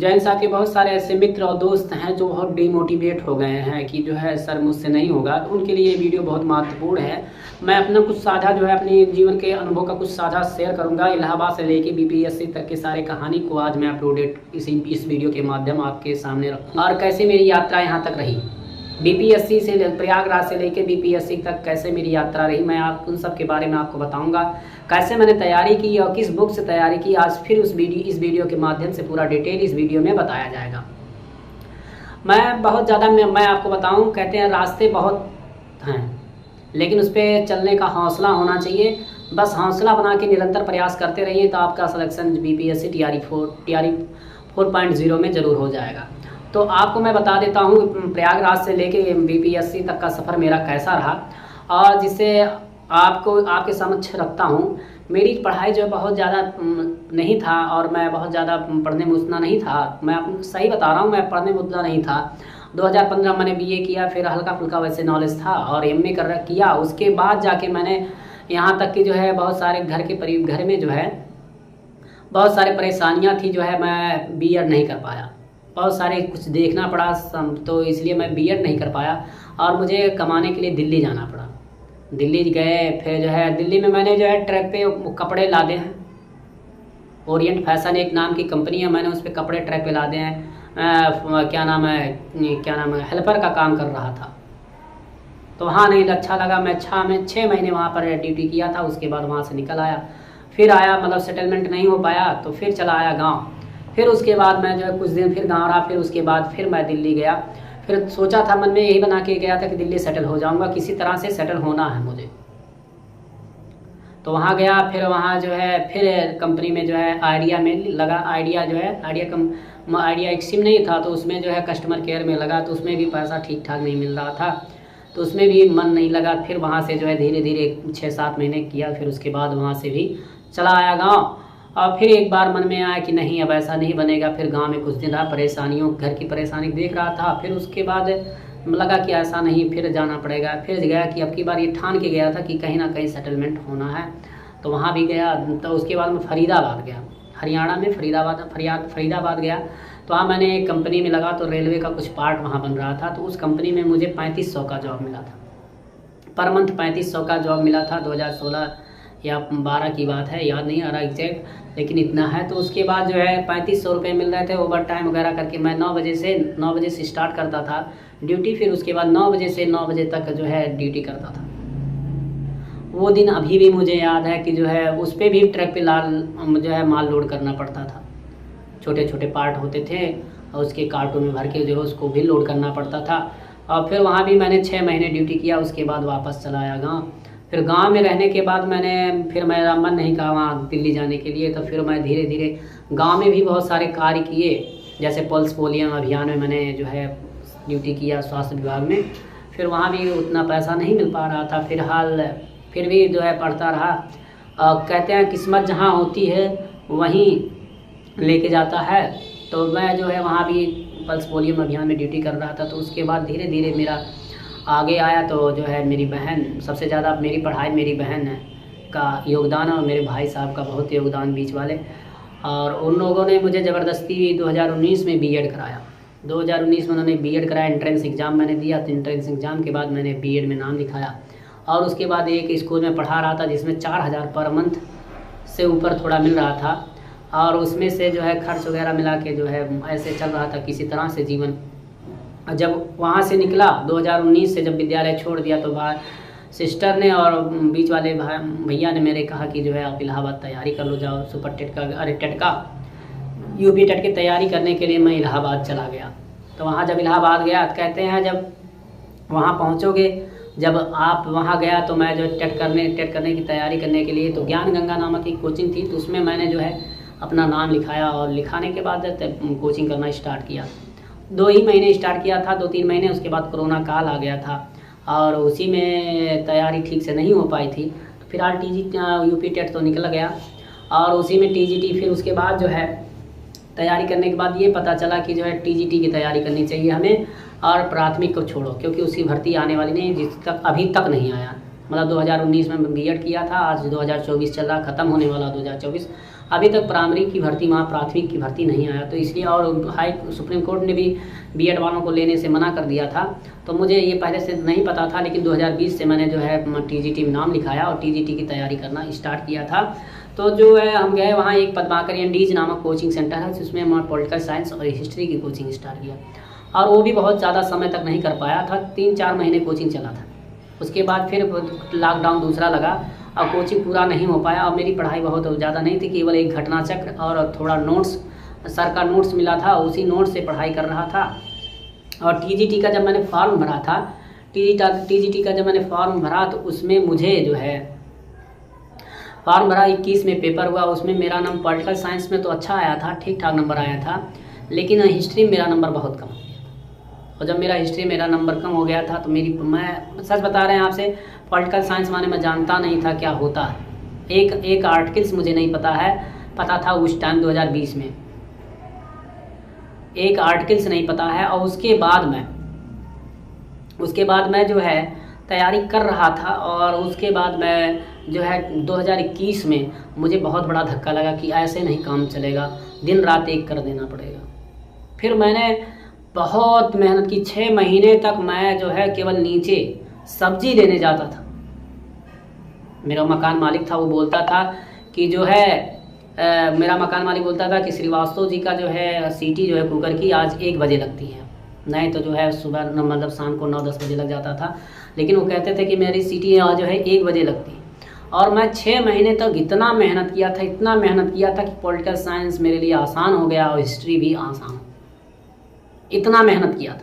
जैन साहब के बहुत सारे ऐसे मित्र और दोस्त हैं जो बहुत डिमोटिवेट हो गए हैं कि जो है सर मुझसे नहीं होगा, तो उनके लिए ये वीडियो बहुत महत्वपूर्ण है। मैं अपना कुछ साझा जो है अपने जीवन के अनुभव का कुछ साझा शेयर करूंगा। इलाहाबाद से लेके बीपीएससी तक के सारे कहानी को आज मैं अपलोडेड इस वीडियो के माध्यम आपके सामने रखूँगा और कैसे मेरी यात्रा यहाँ तक रही। बीपीएससी से प्रयागराज से लेकर बीपीएससी तक कैसे मेरी यात्रा रही, मैं आप उन सब के बारे में आपको बताऊंगा। कैसे मैंने तैयारी की और किस बुक से तैयारी की, आज फिर इस वीडियो के माध्यम से पूरा डिटेल इस वीडियो में बताया जाएगा। मैं आपको बताऊं, कहते हैं रास्ते बहुत हैं लेकिन उस पर चलने का हौसला होना चाहिए। बस हौसला बना के निरंतर प्रयास करते रहिए तो आपका सिलेक्शन बीपीएससी टीआरई 4.0 में ज़रूर हो जाएगा। तो आपको मैं बता देता हूँ प्रयागराज से लेके बीपीएससी तक का सफ़र मेरा कैसा रहा और जिससे आपको आपके समक्ष रखता हूँ। मेरी पढ़ाई जो है बहुत ज़्यादा नहीं था और मैं बहुत ज़्यादा पढ़ने में उतना नहीं था। मैं सही बता रहा हूँ, मैं पढ़ने में उतना नहीं था। 2015 मैंने बीए किया, फिर हल्का फुल्का वैसे नॉलेज था और एमए किया। उसके बाद जाके मैंने यहाँ तक कि जो है बहुत सारे घर में जो है बहुत सारे परेशानियाँ थी, जो है मैं बीएड नहीं कर पाया। बहुत सारे कुछ देखना पड़ा, तो इसलिए मैं बीएड नहीं कर पाया और मुझे कमाने के लिए दिल्ली जाना पड़ा। दिल्ली गए, फिर जो है दिल्ली में मैंने जो है ट्रक पे कपड़े लादे हैं। ओरिएंट फैशन एक नाम की कंपनी है, मैंने उस पर कपड़े ट्रक पे लादे हैं। क्या नाम है हेल्पर का काम कर रहा था। तो वहाँ नहीं अच्छा लगा। मैं 6 महीने वहाँ पर ड्यूटी किया था। उसके बाद वहाँ से निकल आया, फिर आया, मतलब सेटलमेंट नहीं हो पाया तो फिर चला आया गाँव। फिर उसके बाद मैं जो है कुछ दिन फिर गाँव रहा। फिर उसके बाद फिर मैं दिल्ली गया। फिर सोचा था, मन में यही बना के गया था कि दिल्ली सेटल हो जाऊंगा, किसी तरह से सेटल होना है मुझे। तो वहाँ गया, फिर वहाँ जो है फिर कंपनी में जो है आइडिया में लगा। आइडिया एक सिम नहीं था, तो उसमें जो है कस्टमर केयर में लगा, तो उसमें भी पैसा ठीक ठाक नहीं मिल रहा था, तो उसमें भी मन नहीं लगा। फिर वहाँ से जो है धीरे धीरे 6-7 महीने किया। फिर उसके बाद वहाँ से भी चला आया गाँव। और फिर एक बार मन में आया कि नहीं, अब ऐसा नहीं बनेगा। फिर गांव में कुछ दिन रहा, घर की परेशानी देख रहा था। फिर उसके बाद लगा कि ऐसा नहीं, फिर जाना पड़ेगा। फिर गया कि अब की बार ये ठान के गया था कि कहीं ना कहीं सेटलमेंट होना है, तो वहाँ भी गया। तो उसके बाद मैं फरीदाबाद गया, हरियाणा में फरीदाबाद गया। तो वहाँ मैंने एक कंपनी में लगा, तो रेलवे का कुछ पार्ट वहाँ बन रहा था। तो उस कंपनी में मुझे 3500 का जॉब मिला था, पर मंथ 3500 का जॉब मिला था। 2016 या 12 की बात है, याद नहीं आ रहा एग्जैक्ट, लेकिन इतना है। तो उसके बाद जो है 3500 रुपये मिल रहे थे। ओवर टाइम वगैरह करके मैं 9 बजे से स्टार्ट करता था ड्यूटी। फिर उसके बाद 9 बजे से 9 बजे तक जो है ड्यूटी करता था। वो दिन अभी भी मुझे याद है कि जो है उस पर भी ट्रक पे जो है माल लोड करना पड़ता था। छोटे छोटे पार्ट होते थे और उसके कार्टून में भर के जो है उसको भी लोड करना पड़ता था। और फिर वहाँ भी मैंने 6 महीने ड्यूटी किया। उसके बाद वापस चला आया गाँव। फिर गांव में रहने के बाद फिर मेरा मन नहीं कहा वहाँ दिल्ली जाने के लिए। तो फिर मैं धीरे धीरे गांव में भी बहुत सारे कार्य किए, जैसे पल्स पोलियो अभियान में मैंने जो है ड्यूटी किया स्वास्थ्य विभाग में। फिर वहाँ भी उतना पैसा नहीं मिल पा रहा था। फिर भी जो है पढ़ता रहा। कहते हैं किस्मत जहाँ होती है वहीं लेके जाता है। तो मैं जो है वहाँ भी पल्स पोलियो अभियान में ड्यूटी कर रहा था। तो उसके बाद धीरे धीरे मेरा आगे आया। तो जो है मेरी बहन, सबसे ज़्यादा मेरी पढ़ाई मेरी बहन का योगदान और मेरे भाई साहब का बहुत योगदान बीच वाले। और उन लोगों ने मुझे ज़बरदस्ती 2019 में बीएड कराया। 2019 में उन्होंने बीएड कराया। एंट्रेंस एग्ज़ाम मैंने दिया, तो एंट्रेंस एग्ज़ाम के बाद मैंने बीएड में नाम लिखाया। और उसके बाद एक स्कूल में पढ़ा रहा था जिसमें 4000 पर मंथ से ऊपर थोड़ा मिल रहा था। और उसमें से जो है खर्च वगैरह मिला के जो है ऐसे चल रहा था किसी तरह से जीवन। जब वहाँ से निकला 2019 से, जब विद्यालय छोड़ दिया, तो सिस्टर ने और बीच वाले भैया ने मेरे कहा कि जो है आप इलाहाबाद तैयारी कर लो, जाओ सुपर टेट का, अरे टेट का, यूपी टेट की तैयारी करने के लिए मैं इलाहाबाद चला गया। तो वहाँ जब इलाहाबाद गया, कहते हैं जब वहाँ पहुँचोगे, जब आप वहाँ गया तो मैं जो टेट करने की तैयारी करने के लिए, तो ज्ञान गंगा नामक एक कोचिंग थी, तो उसमें मैंने जो है अपना नाम लिखाया। और लिखाने के बाद कोचिंग करना स्टार्ट किया। 2 ही महीने स्टार्ट किया था, 2-3 महीने। उसके बाद कोरोना काल आ गया था और उसी में तैयारी ठीक से नहीं हो पाई थी। तो फिलहाल यूपी टेट तो निकल गया और उसी में टीजीटी। फिर उसके बाद जो है तैयारी करने के बाद ये पता चला कि जो है टीजीटी की तैयारी करनी चाहिए हमें और प्राथमिक को छोड़ो, क्योंकि उसकी भर्ती आने वाली नहीं, अभी तक नहीं आया। मतलब 2019 में बीएड किया था, आज 2024 चल रहा, ख़त्म होने वाला 2024, अभी तक प्राइमरी की भर्ती वहाँ प्राथमिक की भर्ती नहीं आया, तो इसलिए और सुप्रीम कोर्ट ने भी बीएड वालों को लेने से मना कर दिया था। तो मुझे ये पहले से नहीं पता था, लेकिन 2020 से मैंने जो है टीजीटी में नाम लिखाया और टीजीटी की तैयारी करना स्टार्ट किया था। तो जो है हम गए वहाँ, एक पद्माकर एनडीज नामक कोचिंग सेंटर है, जिसमें हम पॉलिटिकल साइंस और हिस्ट्री की कोचिंग स्टार्ट किया, और वो भी बहुत ज़्यादा समय तक नहीं कर पाया था, 3-4 महीने कोचिंग चला था। उसके बाद फिर लॉकडाउन दूसरा लगा और कोचिंग पूरा नहीं हो पाया, और मेरी पढ़ाई बहुत ज़्यादा नहीं थी, केवल एक घटना चक्र और थोड़ा नोट्स, सर का नोट्स मिला था, उसी नोट्स से पढ़ाई कर रहा था। और टीजीटी का जब मैंने फॉर्म भरा था, टीजीटी का जब मैंने फॉर्म भरा तो उसमें मुझे जो है फॉर्म भरा, 21 में पेपर हुआ, उसमें मेरा नंबर पॉलिटिकल साइंस में तो अच्छा आया था, ठीक ठाक नंबर आया था, लेकिन हिस्ट्री में मेरा नंबर बहुत कम हो गया था। और जब मेरा नंबर कम हो गया था तो मैं सच बता रहे हैं आपसे, पॉलिटिकल साइंस माने मैं जानता नहीं था क्या होता है। एक आर्टिकल्स मुझे नहीं पता था उस टाइम 2020 में, एक आर्टिकल्स नहीं पता है। और उसके बाद मैं जो है तैयारी कर रहा था, और उसके बाद मैं जो है 2021 में मुझे बहुत बड़ा धक्का लगा कि ऐसे नहीं काम चलेगा, दिन रात एक कर देना पड़ेगा। फिर मैंने बहुत मेहनत की, 6 महीने तक मैं जो है केवल नीचे सब्जी लेने जाता था। मेरा मकान मालिक था, वो बोलता था कि जो है मेरा मकान मालिक बोलता था कि श्रीवास्तव जी का जो है सीटी जो है कुकर की आज 1 बजे लगती है, नहीं तो जो है सुबह मतलब शाम को 9-10 बजे लग जाता था, लेकिन वो कहते थे कि मेरी सीटी जो है 1 बजे लगती है। और मैं 6 महीने तक इतना मेहनत किया था कि पॉलिटिकल साइंस मेरे लिए आसान हो गया और हिस्ट्री भी आसान, इतना मेहनत किया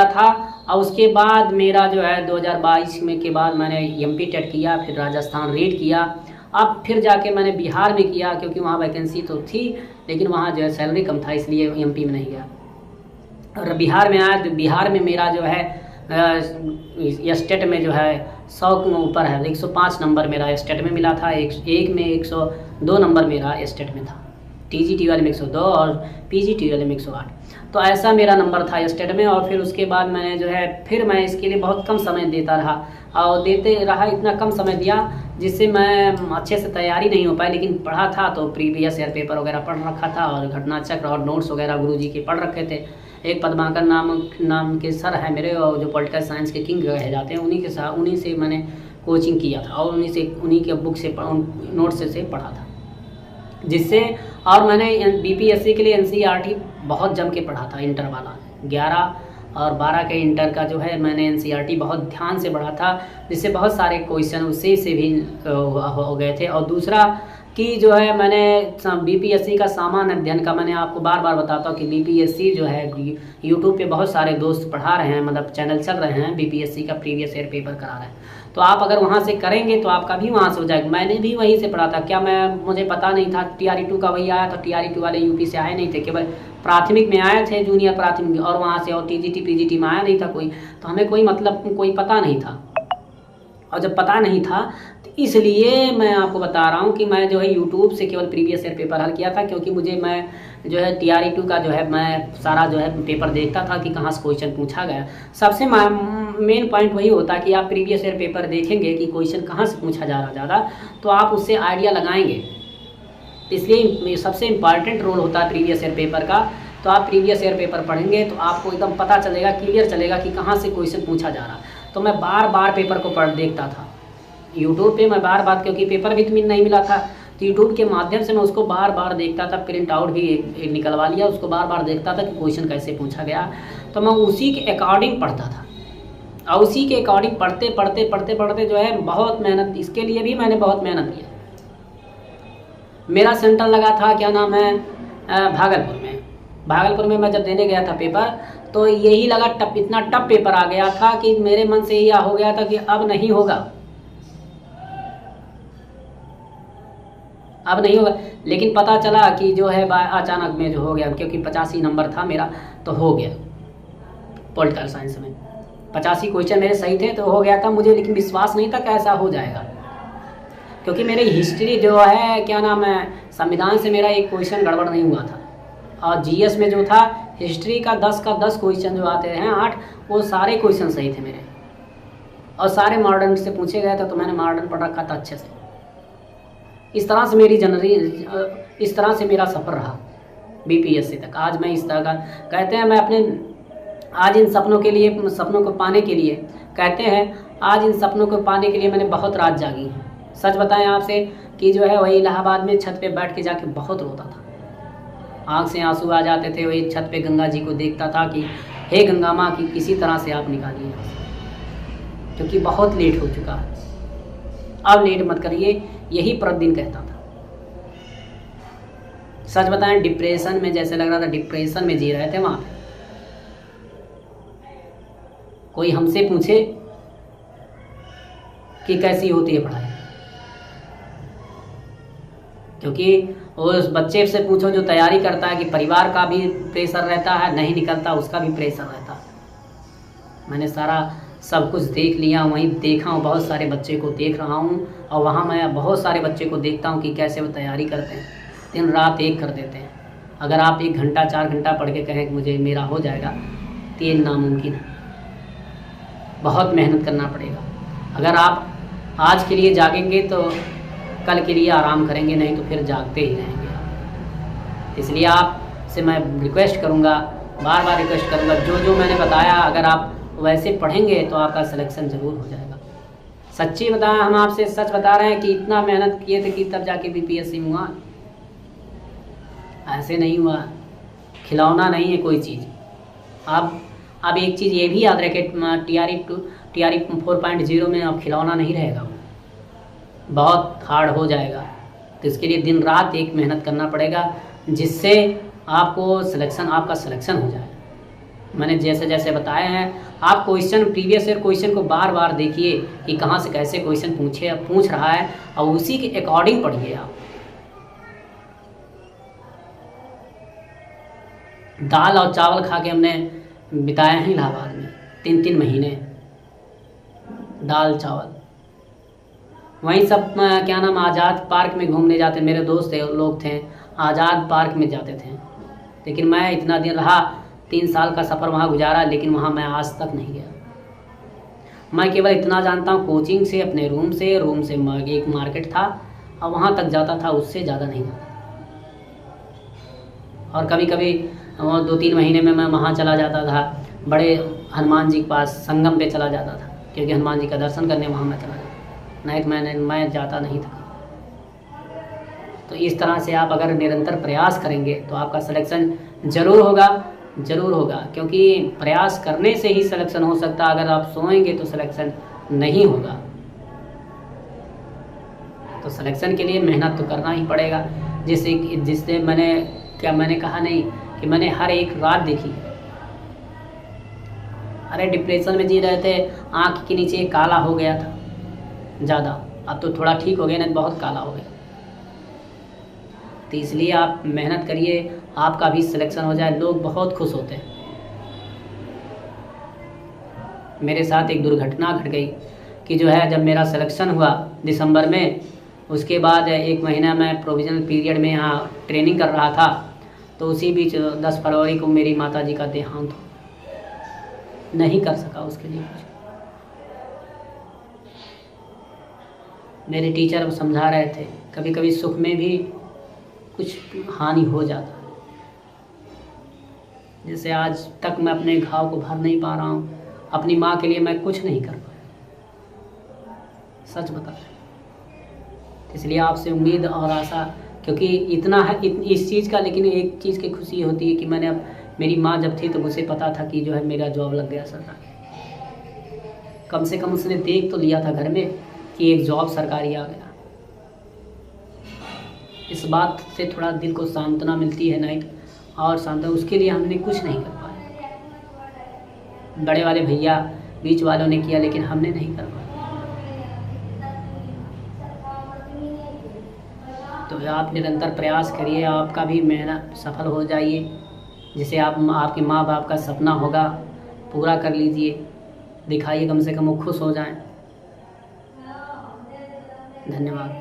था। और उसके बाद मेरा जो है 2022 में के बाद मैंने एमपी टेट किया, फिर राजस्थान रीड किया, अब फिर जाके मैंने बिहार में किया, क्योंकि वहाँ वैकेंसी तो थी लेकिन वहाँ जो है सैलरी कम था, इसलिए एमपी में नहीं गया। और बिहार में आया तो बिहार में मेरा जो है स्टेट में जो है 100 के ऊपर है, 105 नंबर मेरा स्टेट में मिला था, एक में 102 नंबर मेरा स्टेट में था, टीजीटी वाले में 102 और पीजीटी वाले में 108। तो ऐसा मेरा नंबर था स्टेट में। और फिर उसके बाद मैंने जो है फिर मैं इसके लिए बहुत कम समय देता रहा, और देते रहा, इतना कम समय दिया जिससे मैं अच्छे से तैयारी नहीं हो पाई, लेकिन पढ़ा था तो प्रीवियस ईयर पेपर वगैरह पढ़ रखा था, और घटना चक्र और नोट्स वगैरह गुरुजी के पढ़ रखे थे। एक पद्माकर नाम के सर है मेरे, और जो पॉलिटिकल साइंस के किंग कहे जाते हैं, उन्हीं से मैंने कोचिंग किया था, और उन्हीं के बुक से नोट्स से पढ़ा था, जिससे और मैंने बीपीएससी के लिए एनसीईआरटी बहुत जम के पढ़ा था। इंटर वाला 11 और 12 के इंटर का जो है मैंने एनसीईआरटी बहुत ध्यान से पढ़ा था, जिससे बहुत सारे क्वेश्चन उससे से भी हो गए थे। और दूसरा कि जो है मैंने बीपीएससी का सामान्य अध्ययन का, मैंने आपको बार बार बताता हूँ कि बीपीएससी जो है यूट्यूब पे बहुत सारे दोस्त पढ़ा रहे हैं, मतलब चैनल चल रहे हैं, बीपीएससी का प्रीवियस ईयर पेपर करा रहे हैं, तो आप अगर वहाँ से करेंगे तो आपका भी वहाँ से हो जाएगा। मैंने भी वहीं से पढ़ा था, मुझे पता नहीं था, TRE2 का वही आया था, TRE2 वाले यूपी से आए नहीं थे, केवल प्राथमिक में आए थे, जूनियर प्राथमिक, और वहाँ से और टीजीटी पीजीटी में आया नहीं था कोई, तो हमें कोई पता नहीं था। और जब पता नहीं था तो इसलिए मैं आपको बता रहा हूँ कि मैं जो है यूट्यूब से केवल प्रीवियस ईयर पेपर हल किया था, क्योंकि मैं जो है TRE2 का जो है मैं सारा जो है पेपर देखता था कि कहाँ से क्वेश्चन पूछा गया। सबसे मेन पॉइंट वही होता है कि आप प्रीवियस ईयर पेपर देखेंगे कि क्वेश्चन कहाँ से पूछा जा रहा ज़्यादा, तो आप उससे आइडिया लगाएंगे। इसलिए सबसे इम्पॉर्टेंट रोल होता है प्रीवियस ईयर पेपर का। तो आप प्रीवियस ईयर पेपर पढ़ेंगे तो आपको एकदम पता चलेगा, क्लियर चलेगा कि कहाँ से क्वेश्चन पूछा जा रहा। तो मैं बार बार पेपर को देखता था यूट्यूब पे, मैं बार बार, क्योंकि पेपर भी नहीं मिला था, तो यूट्यूब के माध्यम से मैं उसको बार बार देखता था, प्रिंट आउट भी एक निकलवा लिया, उसको बार बार देखता था कि क्वेश्चन कैसे पूछा गया, तो मैं उसी के अकॉर्डिंग पढ़ता था। और उसी के अकॉर्डिंग पढ़ते जो है बहुत मेहनत, इसके लिए भी मैंने बहुत मेहनत किया। मेरा सेंटर लगा था, क्या नाम है, भागलपुर में मैं जब देने गया था पेपर, तो यही लगा इतना टफ पेपर आ गया था कि मेरे मन से यह हो गया था कि अब नहीं होगा, लेकिन पता चला कि जो है अचानक में जो हो गया, क्योंकि 85 नंबर था मेरा, तो हो गया। पॉलिटिकल साइंस में 85 क्वेश्चन मेरे सही थे तो हो गया था मुझे, लेकिन विश्वास नहीं था कि ऐसा हो जाएगा, क्योंकि मेरी हिस्ट्री जो है, क्या नाम है, संविधान से मेरा एक क्वेश्चन गड़बड़ नहीं हुआ था, और जीएस में जो था हिस्ट्री का 10 का 10 क्वेश्चन जो आते हैं 8, वो सारे क्वेश्चन सही थे मेरे, और सारे मॉडर्न से पूछे गए थे, तो मैंने मॉडर्न पढ़ रखा था अच्छे से। इस तरह से मेरा सफ़र रहा बीपीएससी तक। आज मैं इस तरह का कहते हैं, मैं अपने आज इन सपनों को पाने के लिए कहते हैं, आज इन सपनों को पाने के लिए मैंने बहुत रात जागी है। सच बताएं आपसे कि जो है वही इलाहाबाद में छत पे बैठ के जाके बहुत रोता था, आँख से आंसू आ जाते थे। वही छत पे गंगा जी को देखता था कि हे गंगा माँ की किसी तरह से आप निकालिए, क्योंकि बहुत लेट हो चुका है, अब लेट मत करिए, यही प्रतिदिन कहता था। सच बताएं, डिप्रेशन में जैसे लग रहा था डिप्रेशन में जी रहे थे वहाँ पे। कोई हमसे पूछे कि कैसी होती है पढ़ाई, क्योंकि उस बच्चे से पूछो जो तैयारी करता है कि परिवार का भी प्रेशर रहता है, नहीं निकलता उसका भी प्रेशर रहता है। मैंने सारा सब कुछ देख लिया, वहीं देखा हूँ, बहुत सारे बच्चे को देख रहा हूँ, और वहाँ मैं बहुत सारे बच्चे को देखता हूँ कि कैसे वो तैयारी करते हैं, दिन रात एक कर देते हैं। अगर आप 1 घंटा 4 घंटा पढ़ के कहें कि मुझे मेरा हो जाएगा, तो ये नामुमकिन है, बहुत मेहनत करना पड़ेगा। अगर आप आज के लिए जागेंगे तो कल के लिए आराम करेंगे, नहीं तो फिर जागते ही रहेंगे आप। इसलिए आपसे मैं रिक्वेस्ट करूँगा, बार बार रिक्वेस्ट करूँगा, जो मैंने बताया अगर आप वैसे पढ़ेंगे तो आपका सिलेक्शन ज़रूर हो जाएगा। सच्ची बताएं, हम आपसे सच बता रहे हैं कि इतना मेहनत किए थे कि तब जाके बीपीएससी हुआ, ऐसे नहीं हुआ। खिलौना नहीं है कोई चीज़। अब एक चीज़ ये भी याद रखें, TRE 4.0 में अब खिलौना नहीं रहेगा, बहुत हार्ड हो जाएगा। तो इसके लिए दिन रात एक मेहनत करना पड़ेगा, जिससे आपका सिलेक्शन हो जाए। मैंने जैसे जैसे बताए हैं, आप प्रीवियस ईयर क्वेश्चन को बार बार देखिए कि कहाँ से कैसे क्वेश्चन पूछ रहा है, और उसी के अकॉर्डिंग पढ़िए। आप दाल और चावल खा के हमने बिताए हैं इलाहाबाद में 3-3 महीने, दाल चावल। वहीं सब क्या नाम आज़ाद पार्क में घूमने जाते, मेरे दोस्त लोग थे, आज़ाद पार्क में जाते थे, लेकिन मैं इतना दिन रहा, 3 साल का सफ़र वहाँ गुजारा, लेकिन वहाँ मैं आज तक नहीं गया। मैं केवल इतना जानता हूँ, कोचिंग से अपने रूम से एक मार्केट था और वहाँ तक जाता था, उससे ज़्यादा नहीं जाता। और कभी कभी 2-3 महीने में मैं वहाँ चला जाता था, बड़े हनुमान जी के पास संगम पे चला जाता था, क्योंकि हनुमान जी का दर्शन करने वहाँ मैं चला जाता, नहीं तो मैं जाता नहीं था। तो इस तरह से आप अगर निरंतर प्रयास करेंगे तो आपका सिलेक्शन ज़रूर होगा, क्योंकि प्रयास करने से ही सिलेक्शन हो सकता है। अगर आप सोएंगे तो सिलेक्शन नहीं होगा। तो सिलेक्शन के लिए मेहनत तो करना ही पड़ेगा, जिससे मैंने कहा नहीं कि मैंने हर एक रात देखी। अरे डिप्रेशन में जी रहे थे, आँख के नीचे काला हो गया था ज़्यादा, अब तो थोड़ा ठीक हो गया, नहीं बहुत काला हो गया। तो इसलिए आप मेहनत करिए, आपका भी सिलेक्शन हो जाए, लोग बहुत खुश होते हैं। मेरे साथ एक दुर्घटना घट गई कि जो है, जब मेरा सिलेक्शन हुआ दिसंबर में, उसके बाद 1 महीना मैं प्रोविजनल पीरियड में यहाँ ट्रेनिंग कर रहा था, तो उसी बीच 10 फरवरी को मेरी माता जी का देहांत हो, नहीं कर सका उसके लिए कुछ। मेरे टीचर समझा रहे थे, कभी कभी सुख में भी कुछ हानि हो जाता है। जैसे आज तक मैं अपने घाव को भर नहीं पा रहा हूँ, अपनी माँ के लिए मैं कुछ नहीं कर पाया, सच बता रहे। इसलिए आपसे उम्मीद और आशा, क्योंकि इतना है इस चीज़ का, लेकिन एक चीज़ की खुशी होती है कि मैंने अब, मेरी माँ जब थी तो उसे पता था कि जो है मेरा जॉब लग गया सरकारी। कम से कम उसने देख तो लिया था घर में कि एक जॉब सरकारी आ गया। इस बात से थोड़ा दिल को सांत्वना मिलती है, नहीं और सांत्वना, उसके लिए हमने कुछ नहीं कर पाए। बड़े वाले भैया बीच वालों ने किया, लेकिन हमने नहीं कर पाया। तो आप निरंतर प्रयास करिए, आपका भी मेहनत सफल हो जाइए, जिसे आपके माँ बाप का सपना होगा पूरा कर लीजिए, दिखाइए, कम से कम वो खुश हो जाएं। धन्यवाद।